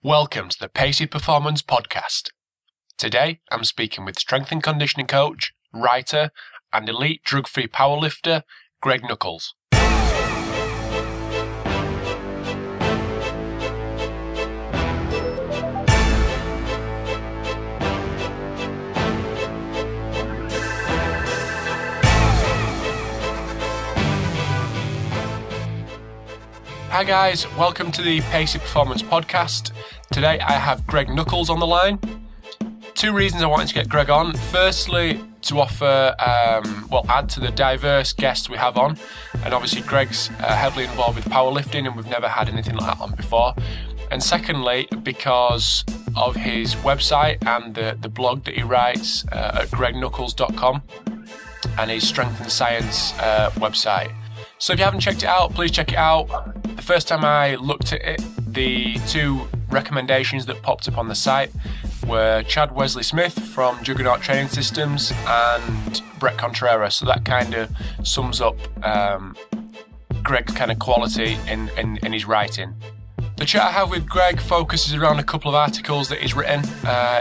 Welcome to the Pacey Performance Podcast. Today, I'm speaking with strength and conditioning coach, writer, and elite drug-free powerlifter, Greg Nuckols. Hi guys, welcome to the Pacey Performance Podcast. Today I have Greg Nuckols on the line. Two reasons I wanted to get Greg on. Firstly, to offer, add to the diverse guests we have on. And obviously Greg's heavily involved with powerlifting and we've never had anything like that on before. And secondly, because of his website and the blog that he writes at gregnuckols.com and his Strength and Science website. So if you haven't checked it out, please check it out. The first time I looked at it, the two recommendations that popped up on the site were Chad Wesley Smith from Juggernaut Training Systems and Brett Contreras. So that kind of sums up Greg's kind of quality in his writing. The chat I have with Greg focuses around a couple of articles that he's written.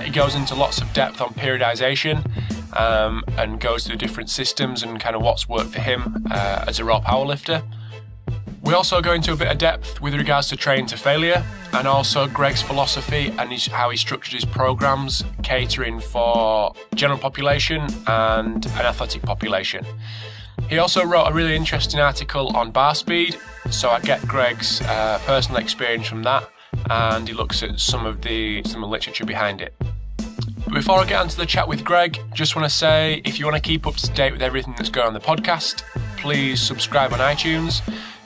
He goes into lots of depth on periodization and goes through different systems and kind of what's worked for him as a raw powerlifter. We also go into a bit of depth with regards to training to failure and also Greg's philosophy and how he structured his programs, catering for general population and an athletic population. He also wrote a really interesting article on bar speed, so I get Greg's personal experience from that, and he looks at some of the literature behind it. But before I get onto the chat with Greg, just want to say, if you want to keep up to date with everything that's going on the podcast, please subscribe on iTunes.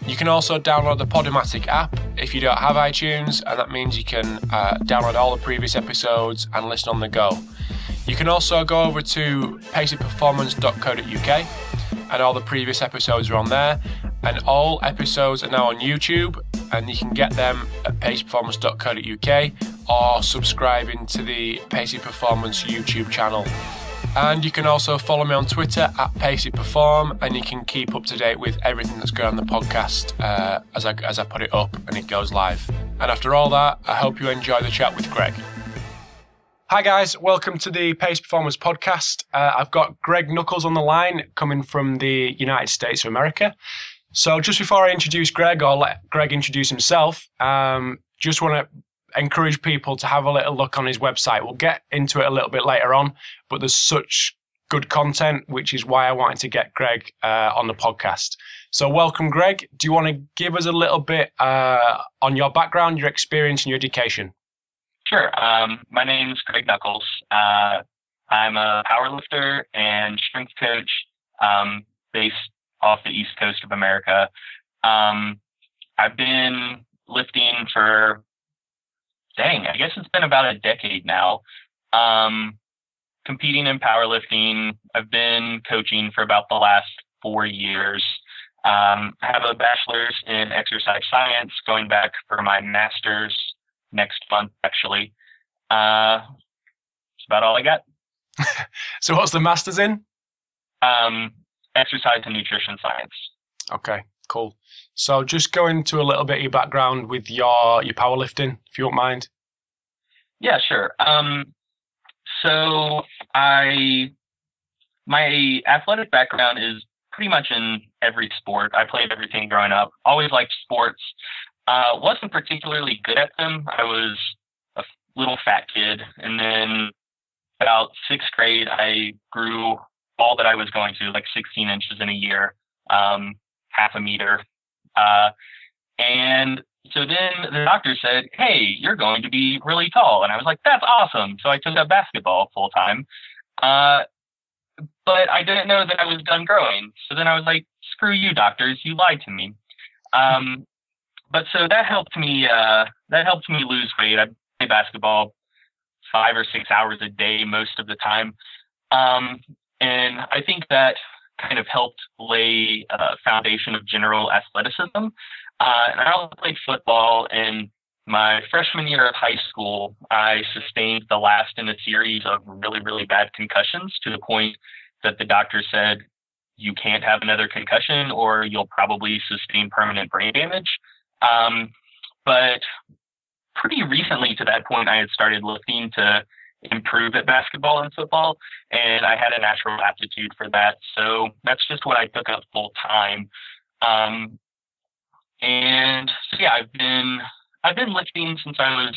You can also download the Podomatic app if you don't have iTunes, and that means you can download all the previous episodes and listen on the go. You can also go over to paceyperformance.co.uk, and all the previous episodes are on there, and all episodes are now on YouTube, and you can get them at paceyperformance.co.uk or subscribing to the Pacey Performance YouTube channel. And you can also follow me on Twitter at PaceyPerform, and you can keep up to date with everything that's going on the podcast as I put it up and it goes live. And after all that, I hope you enjoy the chat with Greg. Hi guys, welcome to the Pacey Performance Podcast. I've got Greg Nuckols on the line coming from the United States of America. So just before I introduce Greg, or let Greg introduce himself, just want to encourage people to have a little look on his website. We'll get into it a little bit later on, but there's such good content, which is why I wanted to get Greg on the podcast. So welcome, Greg. Do you want to give us a little bit on your background, your experience, and your education? Sure. My name is Greg Nuckols. I'm a powerlifter and strength coach based off the East Coast of America. I've been lifting for I guess it's been about a decade now. Competing in powerlifting. I've been coaching for about the last 4 years. I have a bachelor's in exercise science, going back for my master's next month, actually. That's about all I got. So what's the master's in? Exercise and nutrition science. Okay, cool. So just go into a little bit of your background with your powerlifting, if you don't mind. Yeah, sure. So my athletic background is pretty much in every sport. I played everything growing up. Always liked sports. Wasn't particularly good at them. I was a little fat kid. And then about sixth grade, I grew all that I was going to, like 16 inches in a year, half a meter. And so then the doctor said, hey, you're going to be really tall. And I was like, that's awesome. So I took up basketball full time. But I didn't know that I was done growing. So then I was like, screw you, doctors, you lied to me. But so that helped me lose weight. I play basketball 5 or 6 hours a day most of the time. And I think that kind of helped lay a foundation of general athleticism. And I also played football. In my freshman year of high school, I sustained the last in a series of really, really bad concussions to the point that the doctor said, you can't have another concussion or you'll probably sustain permanent brain damage. But pretty recently to that point, I had started lifting to improve at basketball and football, and I had a natural aptitude for that. So that's just what I took up full time. And so yeah, I've been lifting since I was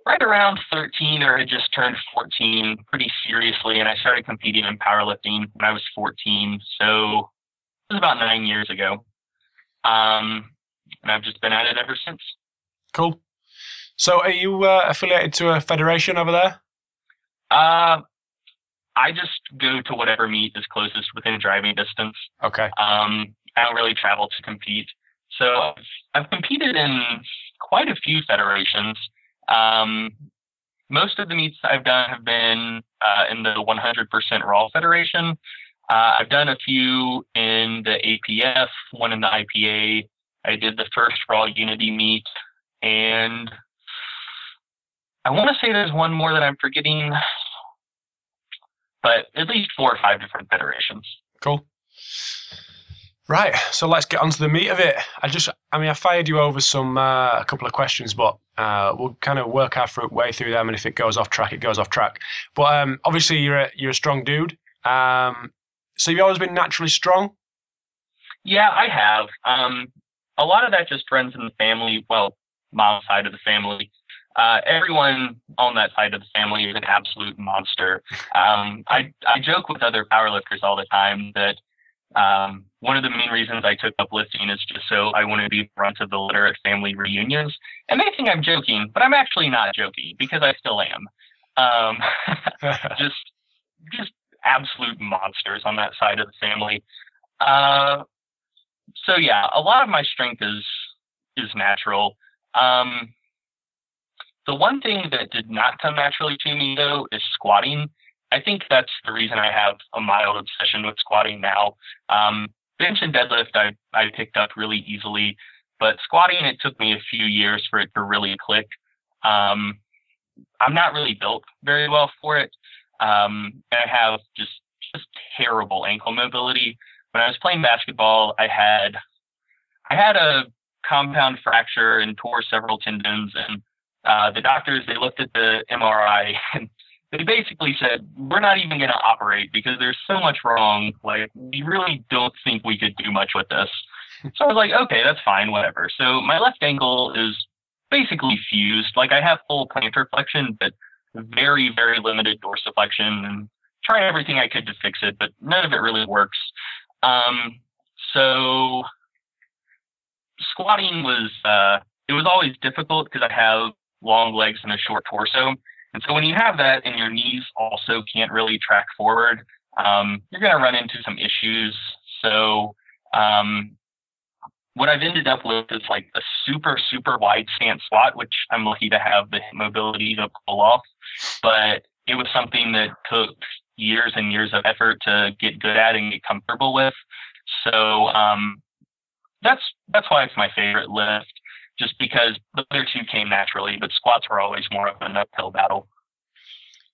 right around 13, or had just turned 14 pretty seriously, and I started competing in powerlifting when I was 14. So it was about 9 years ago. And I've just been at it ever since. Cool. So are you affiliated to a federation over there? I just go to whatever meet is closest within driving distance. Okay. I don't really travel to compete. So I've competed in quite a few federations. Most of the meets I've done have been in the 100% Raw Federation. I've done a few in the APF, one in the IPA. I did the first Raw Unity meet, and I want to say there's one more that I'm forgetting, but at least 4 or 5 different federations. Cool. Right, so let's get on to the meat of it. I fired you over a couple of questions, but we'll kind of work our way through them, and if it goes off track, it goes off track. But obviously, you're a strong dude. So you've always been naturally strong? Yeah, I have. A lot of that just runs in the family, well, mom's side of the family. Everyone on that side of the family is an absolute monster. I joke with other powerlifters all the time that one of the main reasons I took up lifting is just so I want to be the front of the litter at family reunions. And they think I'm joking, but I'm actually not joking, because I still am. Just absolute monsters on that side of the family. So yeah, a lot of my strength is natural. The one thing that did not come naturally to me, though, is squatting. I think that's the reason I have a mild obsession with squatting now. Bench and deadlift, I picked up really easily, but squatting, it took me a few years for it to really click. I'm not really built very well for it. And I have just terrible ankle mobility. When I was playing basketball, I had a compound fracture and tore several tendons, and the doctors, they looked at the MRI and they basically said, we're not even going to operate because there's so much wrong. Like, we really don't think we could do much with this. So I was like, okay, that's fine, whatever. So my left ankle is basically fused. Like, I have full plantar flexion, but very, very limited dorsiflexion, and tried everything I could to fix it, but none of it really works. So squatting was, it was always difficult because I have long legs and a short torso. And so when you have that and your knees also can't really track forward, you're going to run into some issues. So what I've ended up with is like a super, super wide stance squat, which I'm lucky to have the mobility to pull off. But it was something that took years and years of effort to get good at and get comfortable with. So that's why it's my favorite lift, just because the other two came naturally, but squats were always more of an uphill battle.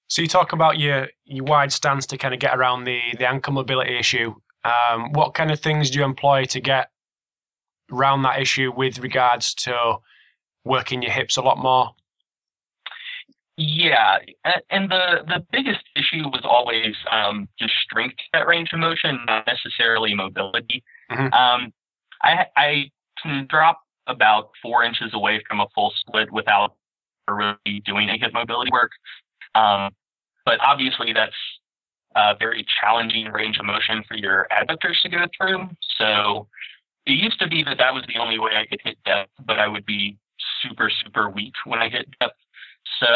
So you talk about your wide stance to kind of get around the ankle mobility issue. What kind of things do you employ to get around that issue with regards to working your hips a lot more? Yeah, and the biggest issue was always just strength at range of motion, not necessarily mobility. Mm-hmm. I can drop about 4 inches away from a full split without really doing any hip mobility work. But obviously that's a very challenging range of motion for your adductors to go through. So it used to be that was the only way I could hit depth, but I would be super, super weak when I hit depth. So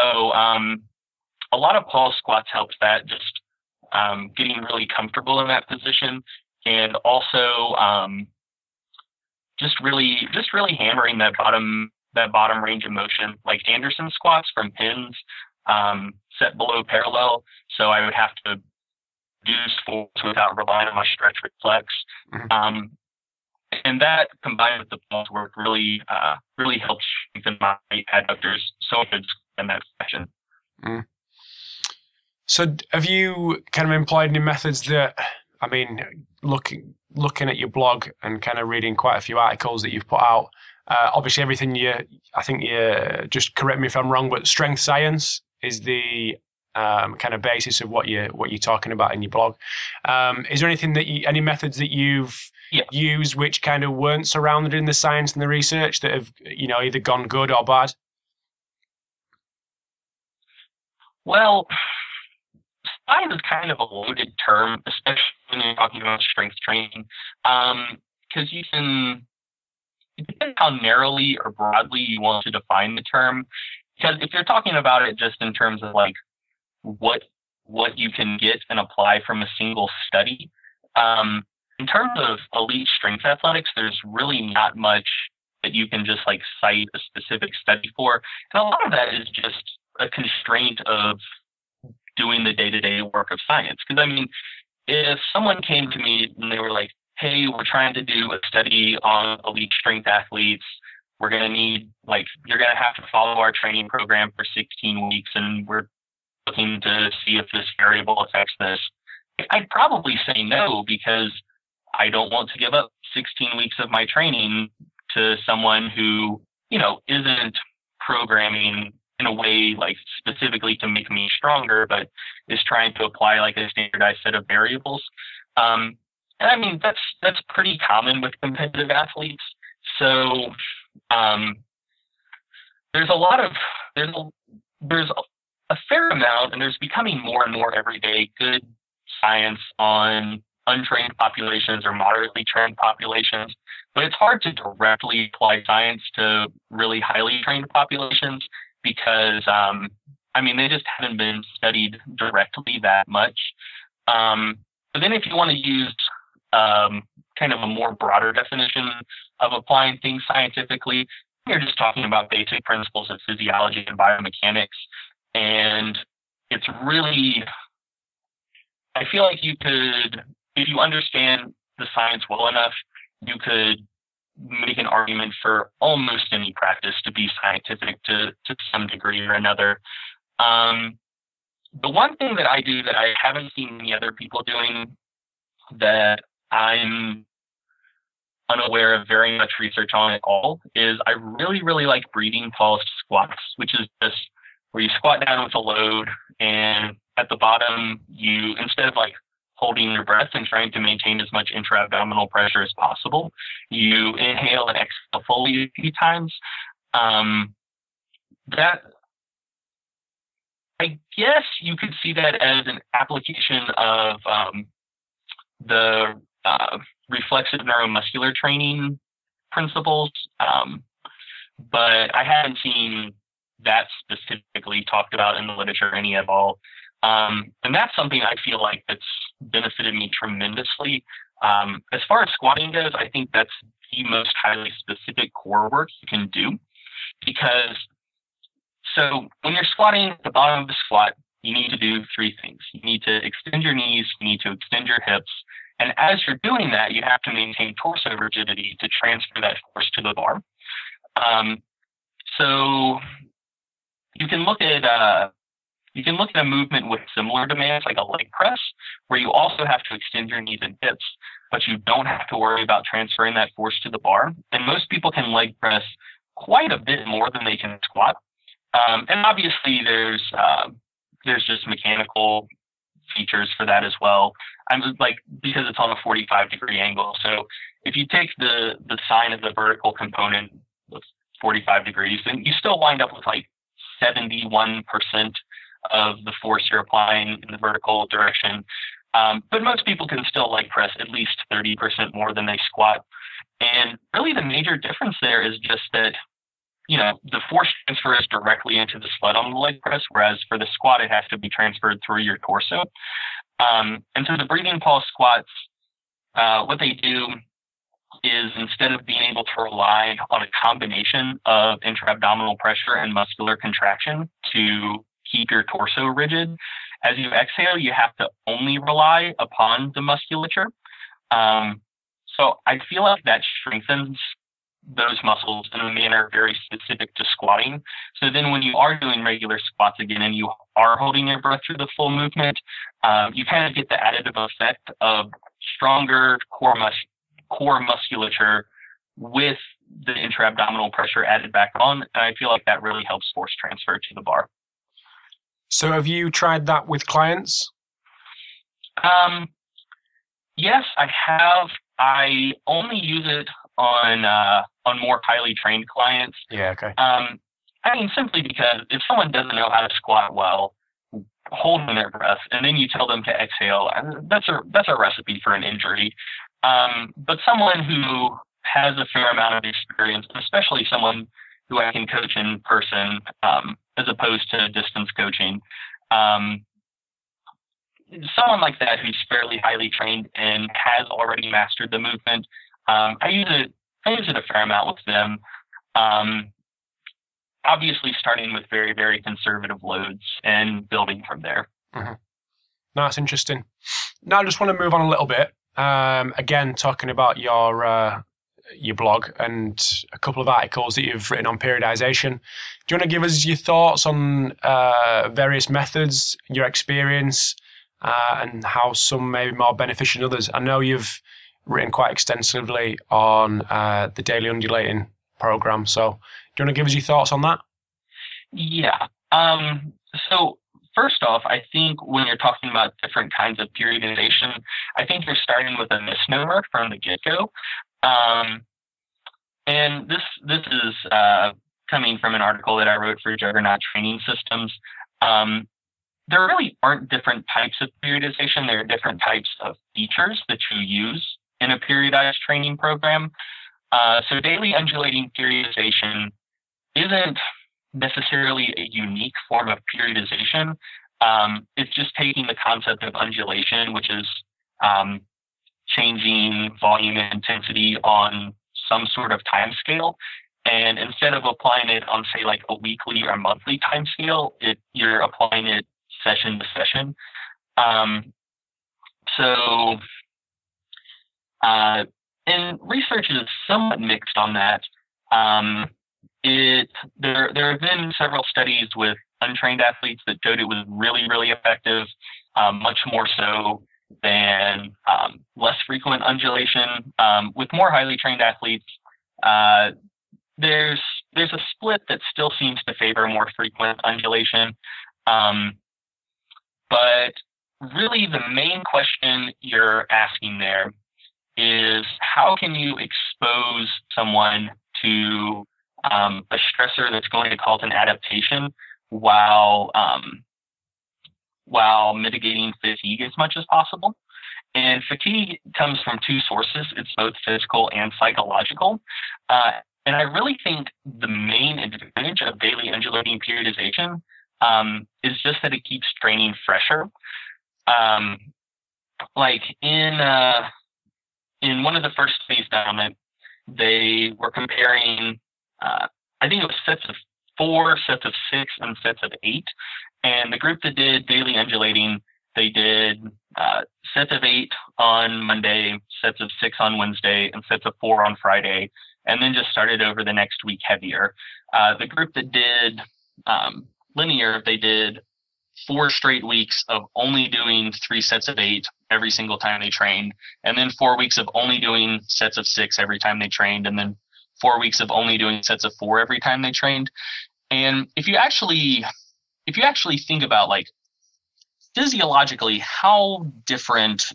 a lot of pulse squats helps that, just getting really comfortable in that position, and also just really hammering that bottom range of motion, like Anderson squats from pins, set below parallel. So I would have to do force without relying on my stretch reflex. Mm-hmm. And that, combined with the pulse work, really helps strengthen my adductors so good in that fashion. Mm. So have you kind of employed any methods that, I mean, looking at your blog and kind of reading quite a few articles that you've put out, Obviously, everything I think you just correct me if I'm wrong, but strength science is the kind of basis of what you're talking about in your blog. Is there anything any methods that you've used which kind of weren't surrounded in the science and the research that have, either gone good or bad? Well, science is kind of a loaded term, especially when you're talking about strength training, because it depends how narrowly or broadly you want to define the term. Because if you're talking about it just in terms of like what you can get and apply from a single study, in terms of elite strength athletics, there's really not much that you can just like cite a specific study for. And a lot of that is just a constraint of doing the day-to-day work of science. Because I mean, if someone came to me and they were like, hey, we're trying to do a study on elite strength athletes, we're going to need, like, you're going to have to follow our training program for 16 weeks, and we're looking to see if this variable affects this, I'd probably say no, because I don't want to give up 16 weeks of my training to someone who, isn't programming in a way like specifically to make me stronger, but is trying to apply like a standardized set of variables. And I mean, that's pretty common with competitive athletes. So there's a fair amount, and there's becoming more and more every day, good science on untrained populations or moderately trained populations, but it's hard to directly apply science to really highly trained populations because, they just haven't been studied directly that much. But then if you want to use kind of a more broader definition of applying things scientifically, you're just talking about basic principles of physiology and biomechanics. And it's really, I feel like you could, if you understand the science well enough, you could make an argument for almost any practice to be scientific to some degree or another. The one thing that I do that I haven't seen many other people doing that I'm unaware of very much research on at all is I really, really like breathing pulsed squats, which is just where you squat down with a load, and at the bottom, you, instead of like holding your breath and trying to maintain as much intra-abdominal pressure as possible, you inhale and exhale fully a few times. That, I guess you could see that as an application of the reflexive neuromuscular training principles, but I haven't seen that specifically talked about in the literature any at all. And that's something I feel like that's benefited me tremendously. As far as squatting goes, I think that's the most highly specific core work you can do, because so when you're squatting at the bottom of the squat, you need to do three things. You need to extend your knees, you need to extend your hips, and as you're doing that, you have to maintain torso rigidity to transfer that force to the bar. So you can look at a movement with similar demands, like a leg press, where you also have to extend your knees and hips, but you don't have to worry about transferring that force to the bar. And most people can leg press quite a bit more than they can squat. And obviously, there's just mechanical features for that as well. Because it's on a 45-degree angle. So if you take the sine of the vertical component of 45 degrees, then you still wind up with like 71% of the force you're applying in the vertical direction. But most people can still leg press at least 30% more than they squat. And really the major difference there is just that, the force transfer is directly into the sled on the leg press, whereas for the squat, it has to be transferred through your torso. And so the breathing pulse squats, what they do is instead of being able to rely on a combination of intra-abdominal pressure and muscular contraction to keep your torso rigid, as you exhale, you have to only rely upon the musculature. So I feel like that strengthens those muscles in a manner very specific to squatting. So then when you are doing regular squats again and you are holding your breath through the full movement, you kind of get the additive effect of stronger core musculature with the intra-abdominal pressure added back on, and I feel like that really helps force transfer to the bar. So have you tried that with clients? Yes, I have. I only use it on more highly trained clients. Yeah, okay. I mean, simply because if someone doesn't know how to squat well, holding their breath, and then you tell them to exhale, that's a recipe for an injury. But someone who has a fair amount of experience, especially someone who I can coach in person, as opposed to distance coaching, someone like that who's fairly highly trained and has already mastered the movement, I use it a fair amount with them. Obviously starting with very, very conservative loads and building from there. Mm-hmm. No, that's interesting. Now I just want to move on a little bit. Again, talking about your blog and a couple of articles that you've written on periodization. Do you want to give us your thoughts on various methods, your experience, and how some may be more beneficial than others? I know you've written quite extensively on the daily undulating program, so do you want to give us your thoughts on that? Yeah. So first off, I think when you're talking about different kinds of periodization, I think you're starting with a misnomer from the get-go. And this is coming from an article that I wrote for Juggernaut Training Systems. There really aren't different types of periodization. There are different types of features that you use in a periodized training program. So daily undulating periodization isn't necessarily a unique form of periodization. It's just taking the concept of undulation, which is changing volume and intensity on some sort of time scale. And instead of applying it on, say, like a weekly or monthly time scale, you're applying it session to session. And research is somewhat mixed on that. There have been several studies with untrained athletes that showed it was really, really effective, much more so than less frequent undulation. With more highly trained athletes, there's a split that still seems to favor more frequent undulation. But really the main question you're asking there is how can you expose someone to a stressor that's going to cause an adaptation while mitigating fatigue as much as possible. And fatigue comes from two sources. It's both physical and psychological. And I really think the main advantage of daily undulating periodization is just that it keeps training fresher. Like in one of the first studies done on it, they were comparing, I think it was sets of 4, sets of 6, and sets of 8. And the group that did daily undulating, they did sets of 8 on Monday, sets of 6 on Wednesday, and sets of 4 on Friday, and then just started over the next week heavier. The group that did linear, they did 4 straight weeks of only doing 3 sets of 8 every single time they trained, and then 4 weeks of only doing sets of 6 every time they trained, and then 4 weeks of only doing sets of 4 every time they trained. And if you actually think about, like, physiologically, how different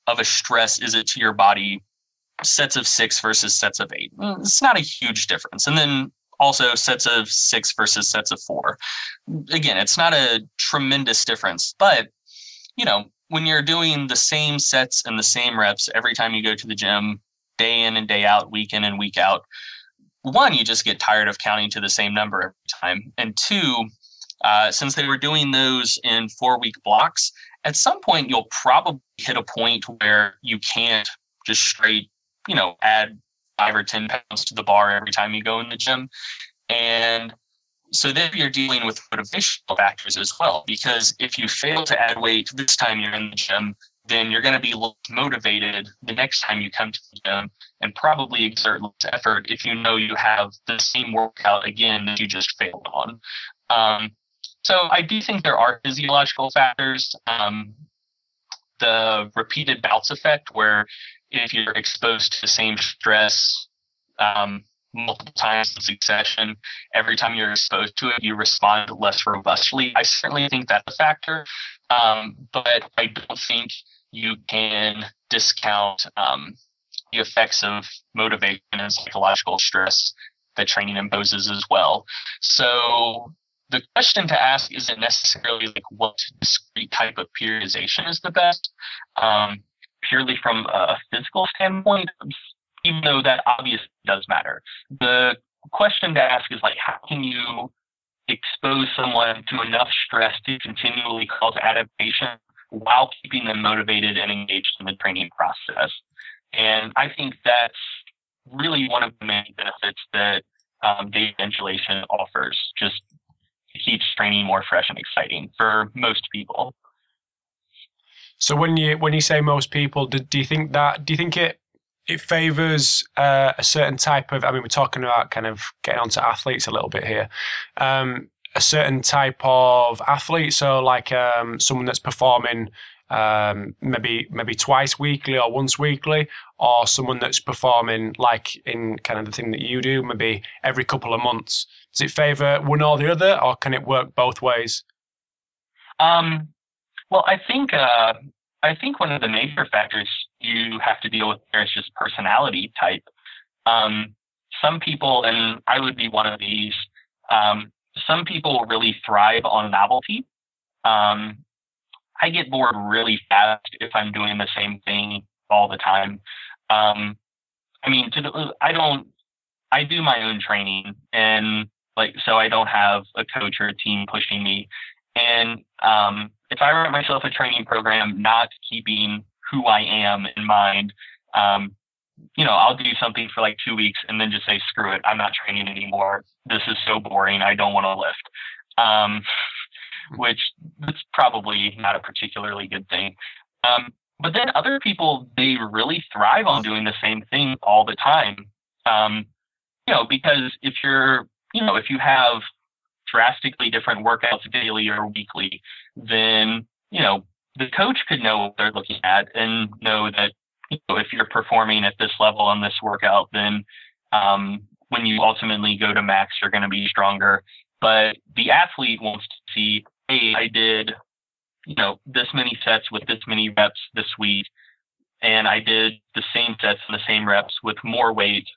of a stress is it to your body, sets of 6 versus sets of 8? It's not a huge difference. And then also sets of 6 versus sets of 4. Again, it's not a tremendous difference, but, you know, when you're doing the same sets and the same reps every time you go to the gym, day in and day out, week in and week out, one, you just get tired of counting to the same number every time. And two, since they were doing those in 4-week blocks, at some point you'll probably hit a point where you can't just straight, add 5 or 10 pounds to the bar every time you go in the gym. And so then you're dealing with motivational factors as well, because if you fail to add weight this time you're in the gym, then you're going to be motivated the next time you come to the gym and probably exert less effort if you know you have the same workout again that you just failed on. So I do think there are physiological factors. The repeated bouts effect, where if you're exposed to the same stress multiple times in succession, every time you're exposed to it, you respond less robustly. I certainly think that's a factor, but I don't think you can discount the effects of motivation and psychological stress that training imposes as well. So the question to ask isn't necessarily like what discrete type of periodization is the best, purely from a physical standpoint, even though that obviously does matter. The question to ask is like, how can you expose someone to enough stress to continually cause adaptation while keeping them motivated and engaged in the training process? And I think that's really one of the main benefits that data visualization offers. Just keeps training more fresh and exciting for most people. So when you say most people, do you think it favors a certain type of? I mean, we're talking about kind of getting onto athletes a little bit here. A certain type of athlete, so like someone that's performing maybe twice weekly or once weekly, or someone that's performing like in kind of the thing that you do, maybe every couple of months. Does it favor one or the other, or can it work both ways? Well, I think one of the major factors you have to deal with there is just personality type. Some people, and I would be one of these, some people really thrive on novelty. I get bored really fast if I'm doing the same thing all the time. I mean, I do my own training, and so I don't have a coach or a team pushing me. And if I write myself a training program, not keeping who I am in mind, I'll do something for like 2 weeks and then just say, screw it, I'm not training anymore. This is so boring. I don't want to lift. Which that's probably not a particularly good thing. But then other people, they really thrive on doing the same thing all the time. Because if you have drastically different workouts daily or weekly, then, the coach could know what they're looking at and know that, if you're performing at this level on this workout, then when you ultimately go to max, you're going to be stronger. But the athlete wants to see, hey, I did, this many sets with this many reps this week, and I did the same sets and the same reps with more weight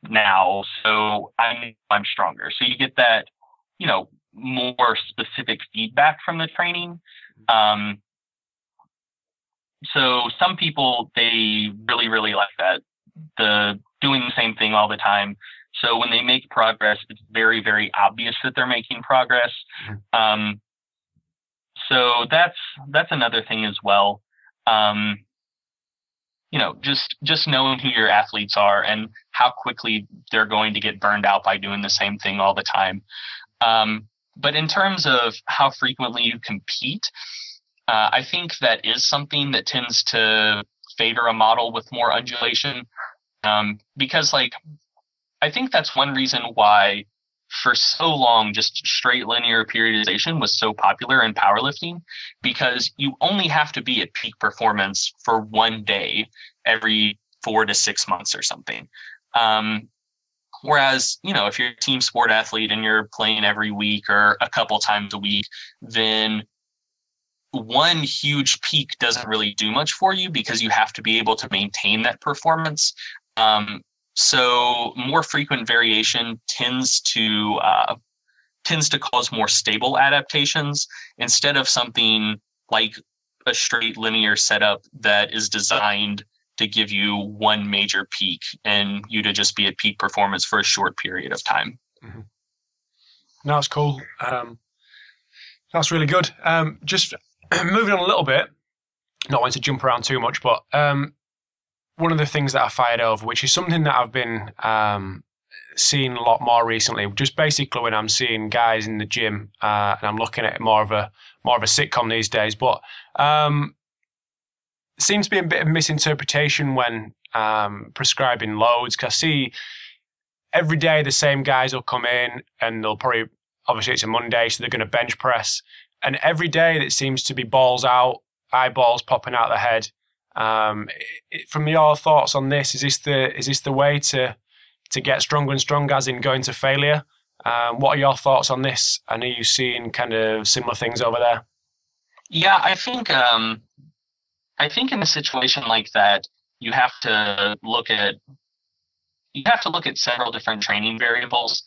now, so I'm stronger. So you get that, more specific feedback from the training. So some people, they really, really like that, the doing the same thing all the time. So when they make progress, it's very, very obvious that they're making progress. So that's another thing as well. Just knowing who your athletes are and how quickly they're going to get burned out by doing the same thing all the time. But in terms of how frequently you compete, I think that is something that tends to favor a model with more undulation. Because I think that's one reason why for so long, just straight linear periodization was so popular in powerlifting, because you only have to be at peak performance for one day every 4 to 6 months or something. Whereas, if you're a team sport athlete and you're playing every week or a couple times a week, then one huge peak doesn't really do much for you because you have to be able to maintain that performance. So more frequent variation tends to cause more stable adaptations instead of something like a straight linear setup that is designed to give you one major peak and you to just be at peak performance for a short period of time. Mm-hmm. No, that's cool. That's really good. Just moving on a little bit, not wanting to jump around too much, but one of the things that I fired over, which is something that I've been seeing a lot more recently, just basically when I'm seeing guys in the gym, and I'm looking at more of a sitcom these days, but seems to be a bit of misinterpretation when prescribing loads, because I see every day the same guys will come in and they'll probably, obviously it's a Monday, so they're going to bench press, and every day that seems to be balls out, eyeballs popping out of the head. From your thoughts on this, is this the way to to get stronger and stronger, as in going to failure. What are your thoughts on this? And are you seeing kind of similar things over there? Yeah, I think in a situation like that, you have to look at several different training variables.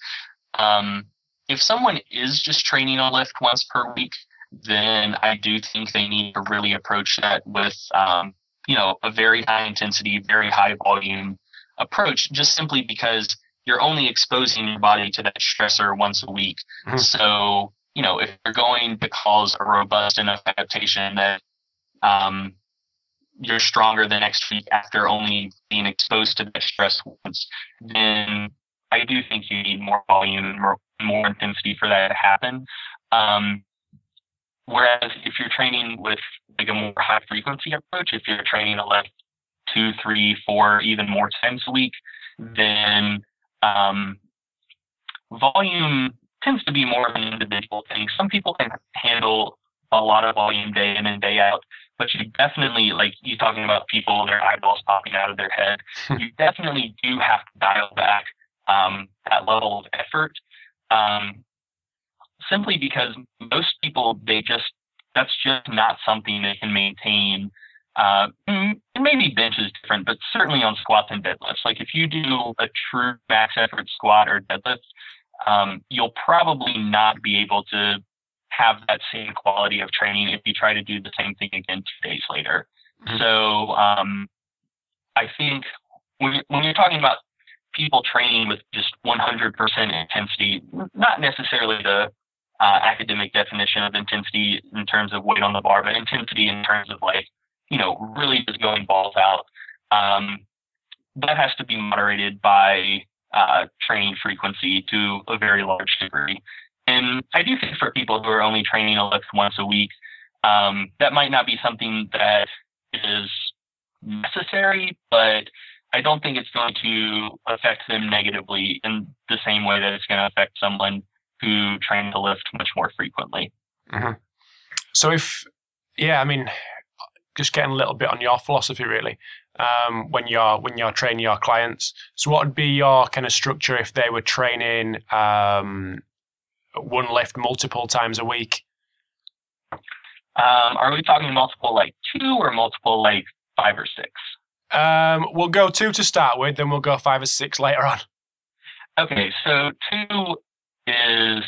If someone is just training a lift once per week, then I do think they need to really approach that with a very high intensity, very high volume approach, just simply because you're only exposing your body to that stressor once a week. Mm-hmm. So, if you're going to cause a robust enough adaptation that you're stronger the next week after only being exposed to that stress once, then I do think you need more volume and more intensity for that to happen. Whereas if you're training with like a more high frequency approach, if you're training a lift 2, 3, 4, even more times a week, then volume tends to be more of an individual thing. Some people can handle a lot of volume day in and day out, but you definitely, like you talking about people, their eyeballs popping out of their head, you definitely do have to dial back that level of effort, simply because most people, that's just not something they can maintain. And maybe bench is different, but certainly on squats and deadlifts. Like if you do a true max effort squat or deadlift, you'll probably not be able to have that same quality of training if you try to do the same thing again 2 days later. Mm-hmm. So I think when you're talking about people training with just 100% intensity, not necessarily the academic definition of intensity in terms of weight on the bar, but intensity in terms of really just going balls out, that has to be moderated by training frequency to a very large degree. And I do think for people who are only training a lift once a week, that might not be something that is necessary, but I don't think it's going to affect them negatively in the same way that it's going to affect someone who trains to lift much more frequently. Mm-hmm. So just getting a little bit on your philosophy, really, when you're training your clients. So what would be your kind of structure if they were training one lift multiple times a week? Are we talking multiple like 2 or multiple like 5 or 6? We'll go 2 to start with, then we'll go 5 or 6 later on. Okay, so 2 is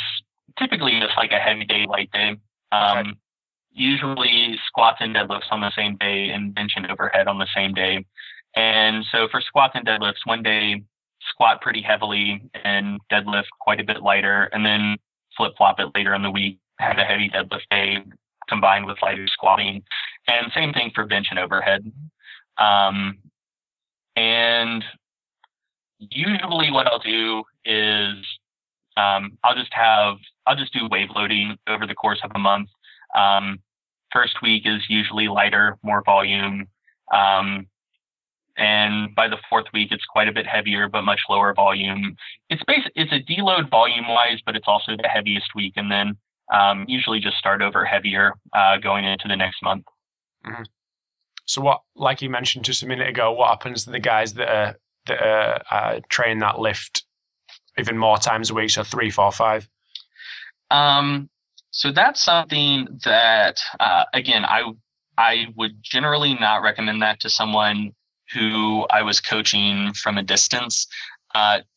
typically just like a heavy day, light day. Okay. Usually squats and deadlifts on the same day and bench and overhead on the same day. And so for squats and deadlifts, one day squat pretty heavily and deadlift quite a bit lighter, and then flip-flop it later in the week, have a heavy deadlift day combined with lighter squatting. And same thing for bench and overhead. And usually what I'll do is I'll just do wave loading over the course of a month. First week is usually lighter, more volume. And by the 4th week, it's quite a bit heavier, but much lower volume. It's a deload volume wise, but it's also the heaviest week. And then usually just start over heavier going into the next month. Mm-hmm. So what, like you mentioned just a minute ago, what happens to the guys that are training that lift even more times a week, so 3, 4, 5? So that's something that, again, I would generally not recommend that to someone who I was coaching from a distance,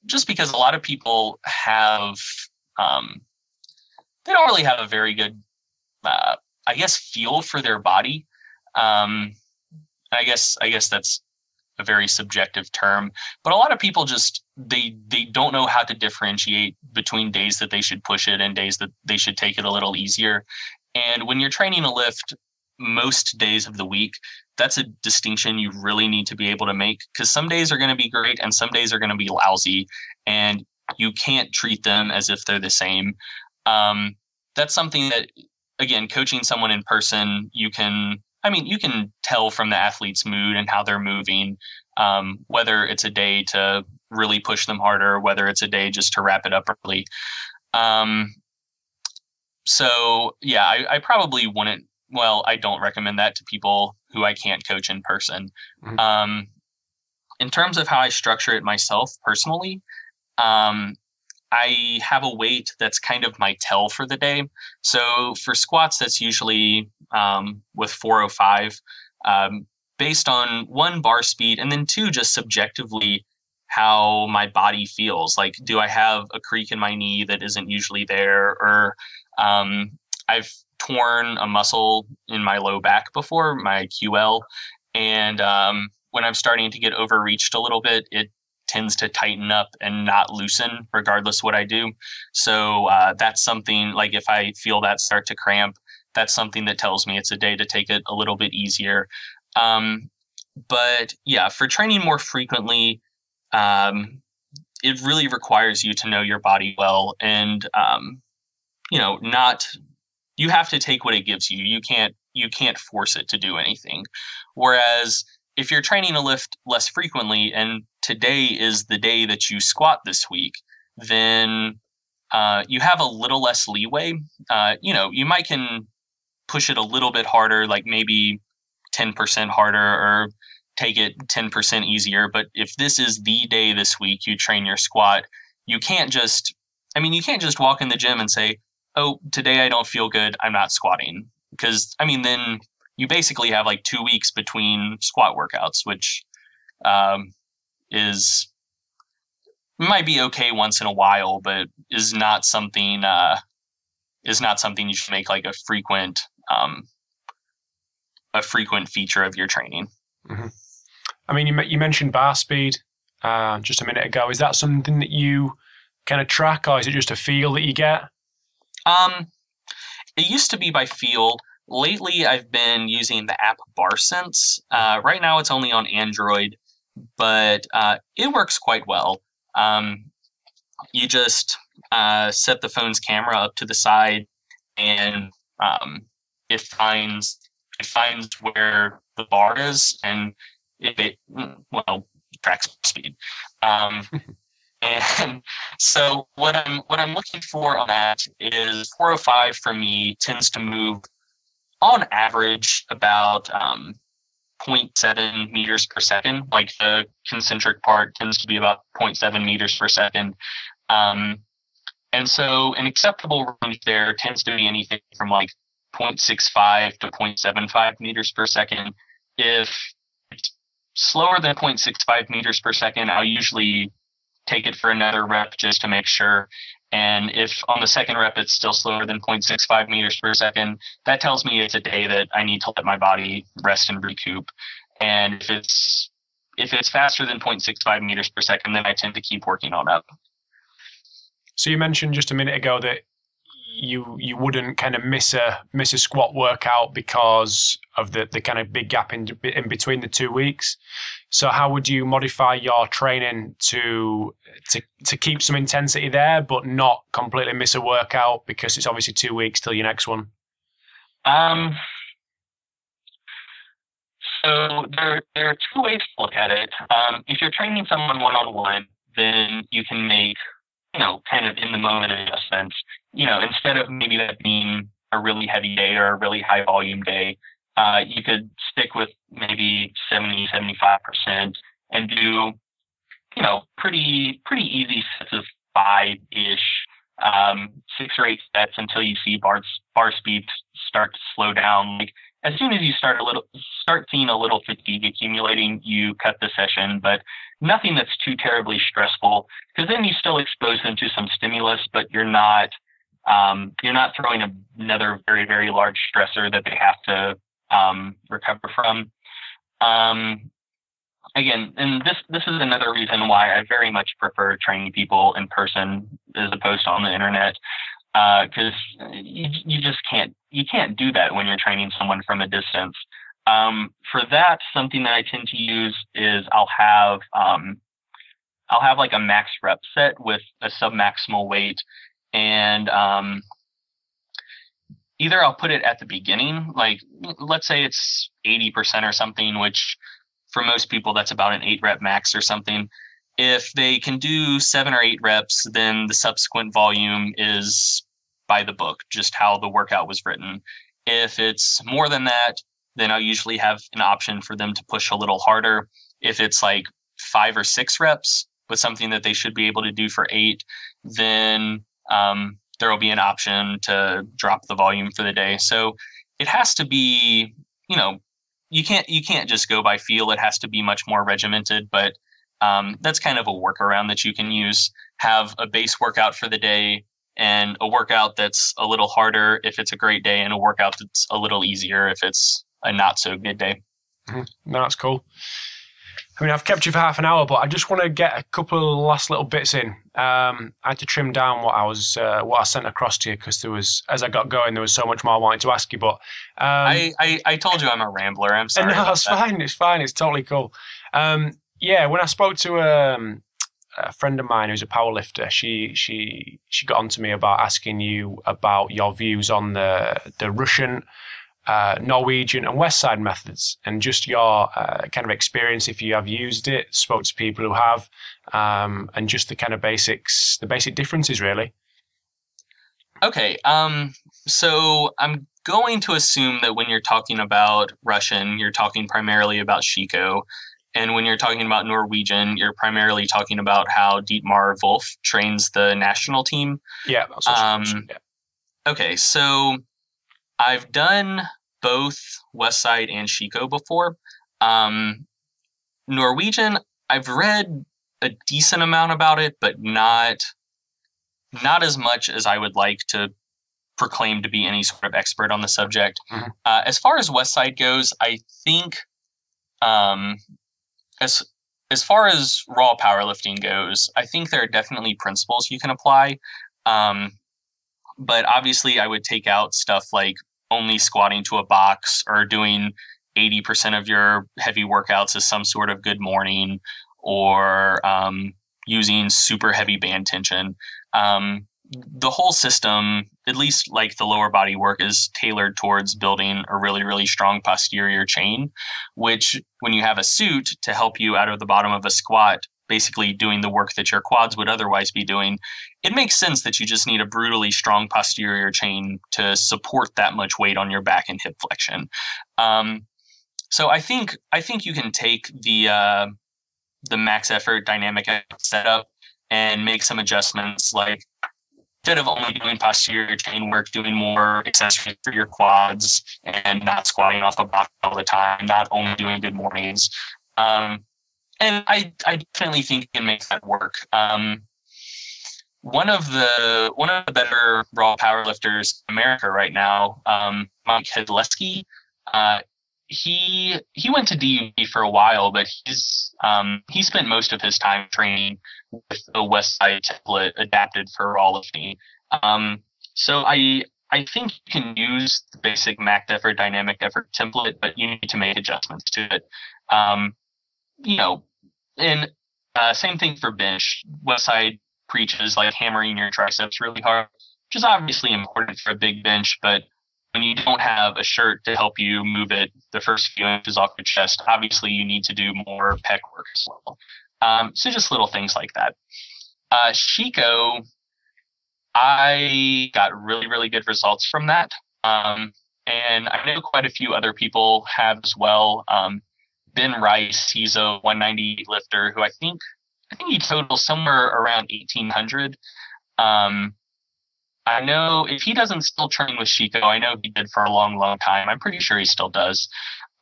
just because a lot of people have, they don't really have a very good, feel for their body. I guess that's a very subjective term, but a lot of people just, they don't know how to differentiate between days that they should push it and days that they should take it a little easier. And when you're training a lift most days of the week, that's a distinction you really need to be able to make, because some days are going to be great and some days are going to be lousy, and you can't treat them as if they're the same. That's something that, again, coaching someone in person, you can tell from the athlete's mood and how they're moving, whether it's a day to really push them harder, whether it's a day just to wrap it up early. So yeah, I probably wouldn't, I don't recommend that to people who I can't coach in person. Mm-hmm. in terms of how I structure it myself personally, um, I have a weight that's kind of my tell for the day. So for squats, that's usually with 405, based on one, bar speed, and then two, just subjectively how my body feels. Like, do I have a creak in my knee that isn't usually there? Or I've torn a muscle in my low back before, my QL. And when I'm starting to get overreached a little bit, it tends to tighten up and not loosen regardless what I do. So that's something, like if I feel that start to cramp, that's something that tells me it's a day to take it a little bit easier. But yeah, for training more frequently, it really requires you to know your body well, and you have to take what it gives you. You can't force it to do anything. Whereas if you're training a lift less frequently, and today is the day that you squat this week, then you have a little less leeway. You might can push it a little bit harder, like maybe 10% harder, or take it 10% easier. But if this is the day this week you train your squat, you can't just walk in the gym and say, oh, today I don't feel good, I'm not squatting. Because, then you basically have like 2 weeks between squat workouts, which might be okay once in a while, but is not something you should make like a frequent feature of your training. Mm-hmm. You mentioned bar speed just a minute ago. Is that something that you kind of track, or is it just a feel that you get? It used to be by feel. Lately, I've been using the app BarSense. Right now, it's only on Android, but it works quite well. You just set the phone's camera up to the side, and it finds where the bar is, and it tracks speed. And so what I'm looking for on that is 405 for me tends to move on average about 0.7 meters per second. Like the concentric part tends to be about 0.7 meters per second. And so an acceptable range there tends to be anything from like 0.65 to 0.75 meters per second. If it's slower than 0.65 meters per second, I'll usually take it for another rep just to make sure. And if on the second rep it's still slower than 0.65 meters per second, that tells me it's a day that I need to let my body rest and recoup. And if it's faster than 0.65 meters per second, then I tend to keep working on up. So you mentioned just a minute ago that you wouldn't kind of miss a squat workout because of the kind of big gap in between the 2 weeks. So how would you modify your training to keep some intensity there, but not completely miss a workout because it's obviously 2 weeks till your next one? So there are two ways to look at it. If you're training someone one-on-one, then you can make kind of in the moment adjustments. Instead of maybe that being a really heavy day or a really high volume day, you could stick with maybe 70-75% and do, pretty easy sets of 5-ish, 6 or 8 sets until you see bar speed start to slow down. Like as soon as you start seeing a little fatigue accumulating, you cut the session, but nothing that's too terribly stressful, because then you still expose them to some stimulus, but you're not throwing another very, very large stressor that they have to recover from. Again, and this is another reason why I very much prefer training people in person as opposed to on the internet, because you just can't do that when you're training someone from a distance. For that, something that I tend to use is I'll have like a max rep set with a submaximal weight, and either I'll put it at the beginning, like let's say it's 80% or something, which for most people that's about an 8-rep max or something. If they can do 7 or 8 reps, then the subsequent volume is by the book, just how the workout was written. If it's more than that, then I'll usually have an option for them to push a little harder. If it's like 5 or 6 reps with something that they should be able to do for 8, then there will be an option to drop the volume for the day. So it has to be, you can't just go by feel. It has to be much more regimented, but that's kind of a workaround that you can use. Have a base workout for the day and a workout that's a little harder if it's a great day, and a workout that's a little easier if it's a not so good day. No, that's cool. I mean, I've kept you for half an hour, but I just want to get a couple of last little bits in. I had to trim down what I sent across to you, because there was, as I got going, there was so much more I wanted to ask you. But I told you I'm a rambler. I'm sorry. No, it's fine. It's fine. It's totally cool. When I spoke to a friend of mine who's a powerlifter, she got onto me about asking you about your views on the Russian, Norwegian and West Side methods, and just your kind of experience, if you have used it, spoke to people who have, and just the kind of basic differences, really. Okay. So I'm going to assume that when you're talking about Russian, you're talking primarily about Chico. And when you're talking about Norwegian, you're primarily talking about how Dietmar Wolf trains the national team. Yeah. That's what yeah. Okay. So I've done both West Side and Chico before. Norwegian, I've read a decent amount about it, but not as much as I would like to proclaim to be any sort of expert on the subject. Mm-hmm. As far as West Side goes, I think as far as raw powerlifting goes, I think there are definitely principles you can apply. But obviously I would take out stuff like only squatting to a box, or doing 80% of your heavy workouts as some sort of good morning, or using super heavy band tension. The whole system, at least like the lower body work, is tailored towards building a really, really strong posterior chain, which when you have a suit to help you out of the bottom of a squat, basically doing the work that your quads would otherwise be doing, it makes sense that you just need a brutally strong posterior chain to support that much weight on your back and hip flexion. So I think you can take the max effort dynamic setup and make some adjustments, like instead of only doing posterior chain work, doing more accessories for your quads, and not squatting off a box all the time, not only doing good mornings. And I definitely think you can make that work. One of the better raw powerlifters in America right now, Mike Hedleski, he went to DUD for a while, but he spent most of his time training with a West Side template adapted for raw lifting. So I think you can use the basic max effort, dynamic effort template, but you need to make adjustments to it. And same thing for bench. West Side preaches like hammering your triceps really hard, which is obviously important for a big bench, but when you don't have a shirt to help you move it the first few inches off your chest, obviously you need to do more pec work as well. So just little things like that. Chico, I got really, really good results from that. And I know quite a few other people have as well. Ben Rice, he's a 198 lifter who I think he totals somewhere around 1,800. I know if he doesn't still train with Chico, I know he did for a long, long time. I'm pretty sure he still does.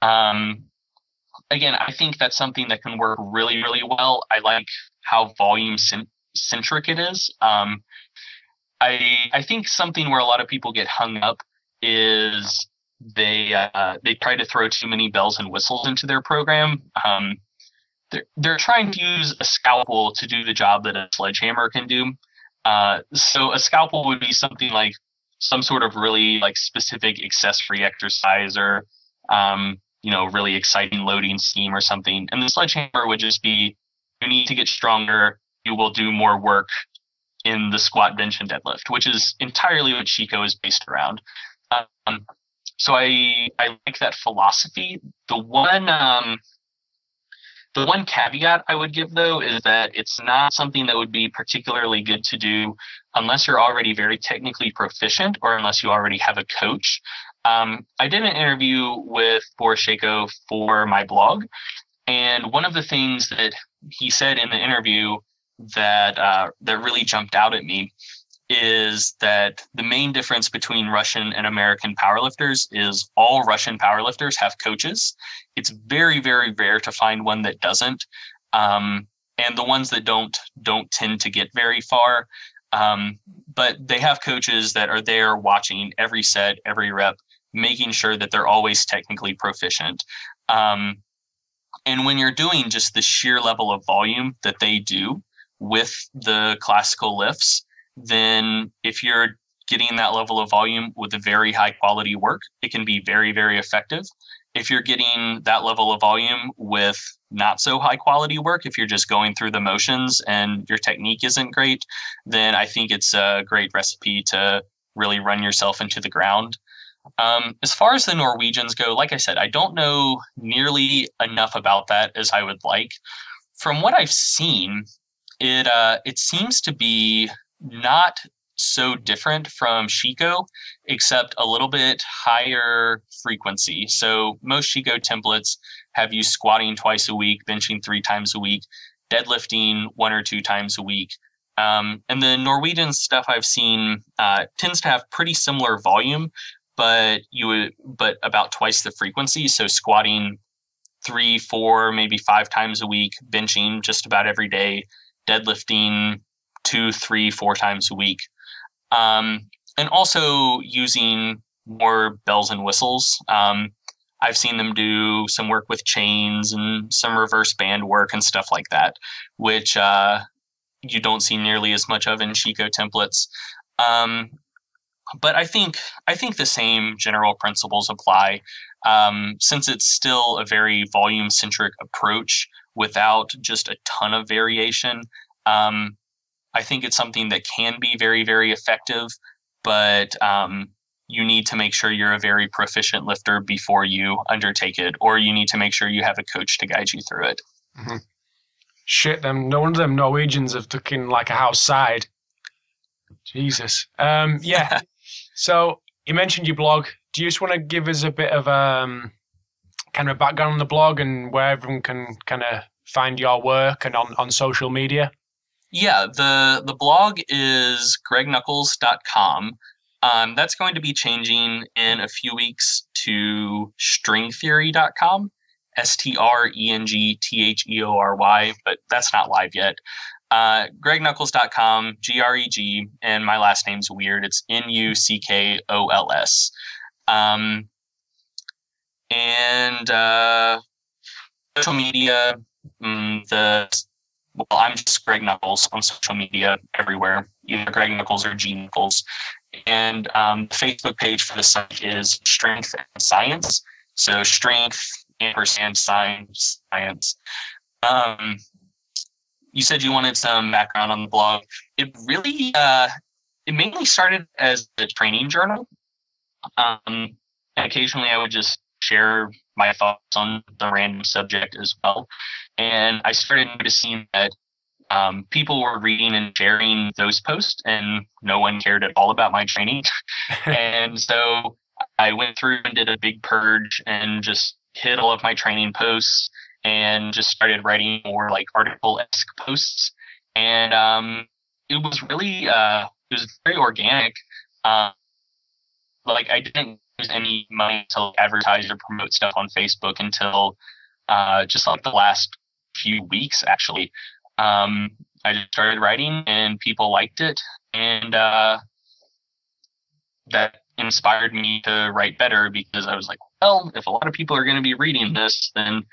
Again, I think that's something that can work really, really well. I like how volume centric it is. I think something where a lot of people get hung up is they try to throw too many bells and whistles into their program. They're trying to use a scalpel to do the job that a sledgehammer can do. So a scalpel would be something like some sort of really like specific accessory exercise, or really exciting loading scheme or something. And the sledgehammer would just be, you need to get stronger. You will do more work in the squat, bench, and deadlift, which is entirely what Chico is based around. So I like that philosophy. The one caveat I would give, though, is that it's not something that would be particularly good to do unless you're already very technically proficient, or unless you already have a coach. I did an interview with Boris Shako for my blog, and one of the things that he said in the interview that that really jumped out at me is that the main difference between Russian and American powerlifters is all Russian powerlifters have coaches. It's very, very rare to find one that doesn't. And the ones that don't tend to get very far. But they have coaches that are there watching every set, every rep, making sure that they're always technically proficient. And when you're doing just the sheer level of volume that they do with the classical lifts, then if you're getting that level of volume with a very high quality work, it can be very, very effective. If you're getting that level of volume with not so high quality work, if you're just going through the motions and your technique isn't great, then I think it's a great recipe to really run yourself into the ground. As far as the Norwegians go, like I said, I don't know nearly enough about that as I would like. From what I've seen, it seems to be not so different from Shiko, except a little bit higher frequency. So most Shiko templates have you squatting twice a week, benching 3 times a week, deadlifting 1 or 2 times a week. And the Norwegian stuff I've seen tends to have pretty similar volume, but about twice the frequency. So squatting 3, 4, maybe 5 times a week, benching just about every day, deadlifting 2, 3, 4 times a week. And also using more bells and whistles. I've seen them do some work with chains and some reverse band work and stuff like that, which you don't see nearly as much of in Shiko templates. But I think the same general principles apply, since it's still a very volume-centric approach without just a ton of variation. I think it's something that can be very, very effective, but you need to make sure you're a very proficient lifter before you undertake it, or you need to make sure you have a coach to guide you through it. Mm-hmm. Shit, no wonder them Norwegians have taken like a house side. Jesus. Yeah. So you mentioned your blog. Do you just want to give us a bit of kind of background on the blog and where everyone can kind of find your work and on social media? Yeah, the blog is gregnuckols.com. That's going to be changing in a few weeks to stringtheory.com, STRENGTHEORY, but that's not live yet. Gregnuckols.com, GREG, and my last name's weird. It's NUCKOLS. And social media, I'm just Greg Nuckols on social media everywhere, either Greg Nuckols or G Nuckols. And the Facebook page for the site is Strength and Science. So strength, ampersand, science. You said you wanted some background on the blog. It really, it mainly started as a training journal. And occasionally I would just share my thoughts on the random subject as well. And I started noticing that people were reading and sharing those posts, and no one cared at all about my training. And so I went through and did a big purge and just hit all of my training posts and just started writing more like article-esque posts. And it was really, it was very organic. Like I didn't use any money to advertise or promote stuff on Facebook until just like the last few weeks, actually. I just started writing and people liked it, and that inspired me to write better, because I was like, well, if a lot of people are going to be reading this, then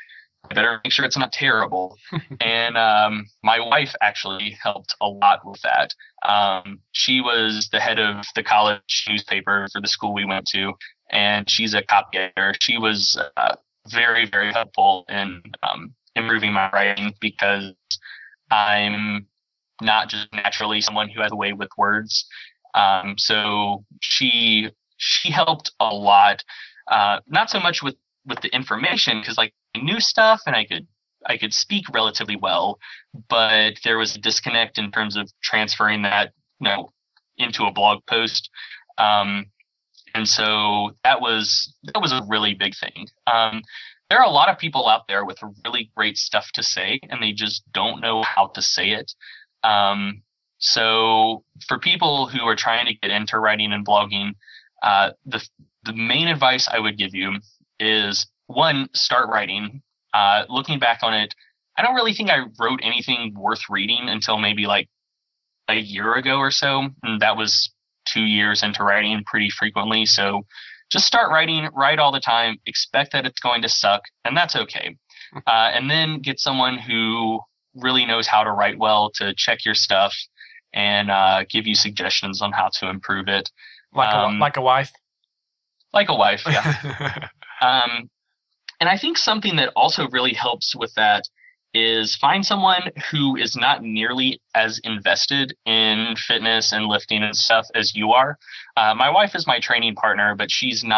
I better make sure it's not terrible. And my wife actually helped a lot with that. She was the head of the college newspaper for the school we went to, and she's a copy editor. She was very, very helpful in improving my writing, because I'm not just naturally someone who has a way with words. So she helped a lot, not so much with the information, because like I knew stuff and I could speak relatively well, but there was a disconnect in terms of transferring that, into a blog post. And so that was a really big thing. there are a lot of people out there with really great stuff to say, and they just don't know how to say it. So for people who are trying to get into writing and blogging, the main advice I would give you is, one, start writing. Looking back on it, I don't really think I wrote anything worth reading until maybe like a year ago or so. And that was 2 years into writing pretty frequently. So just start writing, write all the time, expect that it's going to suck, and that's okay. And then get someone who really knows how to write well to check your stuff and give you suggestions on how to improve it. Like a wife? Like a wife, yeah. And I think something that also really helps with that is find someone who is not nearly as invested in fitness and lifting and stuff as you are. My wife is my training partner, but she doesn't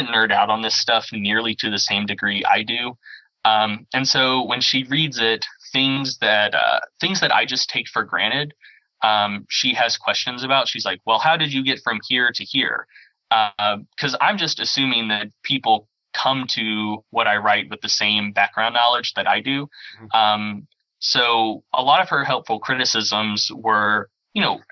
nerd out on this stuff nearly to the same degree I do. And so when she reads it, things that I just take for granted, she has questions about. She's like, well, how did you get from here to here? Because I'm just assuming that people come to what I write with the same background knowledge that I do. So a lot of her helpful criticisms were,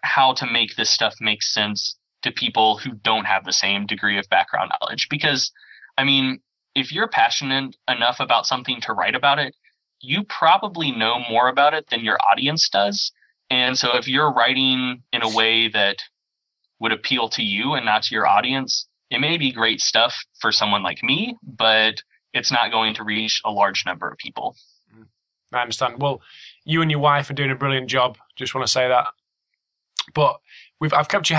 how to make this stuff make sense to people who don't have the same degree of background knowledge. Because, I mean, if you're passionate enough about something to write about it, you probably know more about it than your audience does. And so if you're writing in a way that would appeal to you and not to your audience, it may be great stuff for someone like me, but it's not going to reach a large number of people. I understand. Well, you and your wife are doing a brilliant job. Just want to say that. But I've kept you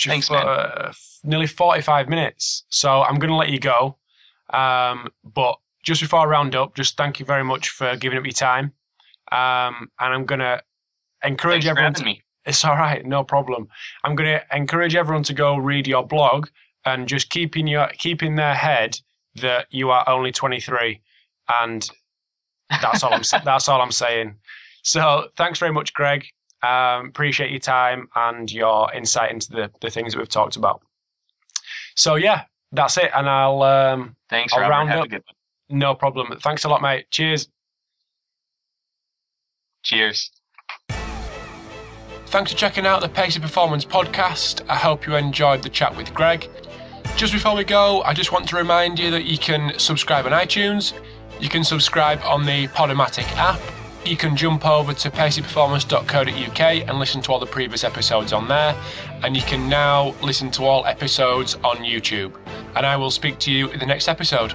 Thanks, for nearly 45 minutes, so I'm going to let you go. But just before I round up, just thank you very much for giving up your time. And I'm going to encourage everyone to. It's all right, no problem. I'm going to encourage everyone to go read your blog and just keep in their head that you are only 23, and that's all I'm saying. So thanks very much, Greg. Appreciate your time and your insight into the things that we've talked about. So yeah, that's it, and I'll round up. No problem. Thanks a lot, mate. Cheers. Cheers. Thanks for checking out the Pacey Performance podcast. I hope you enjoyed the chat with Greg. Just before we go, I just want to remind you that you can subscribe on iTunes, you can subscribe on the Podomatic app, you can jump over to paceyperformance.co.uk and listen to all the previous episodes on there, and you can now listen to all episodes on YouTube. And I will speak to you in the next episode.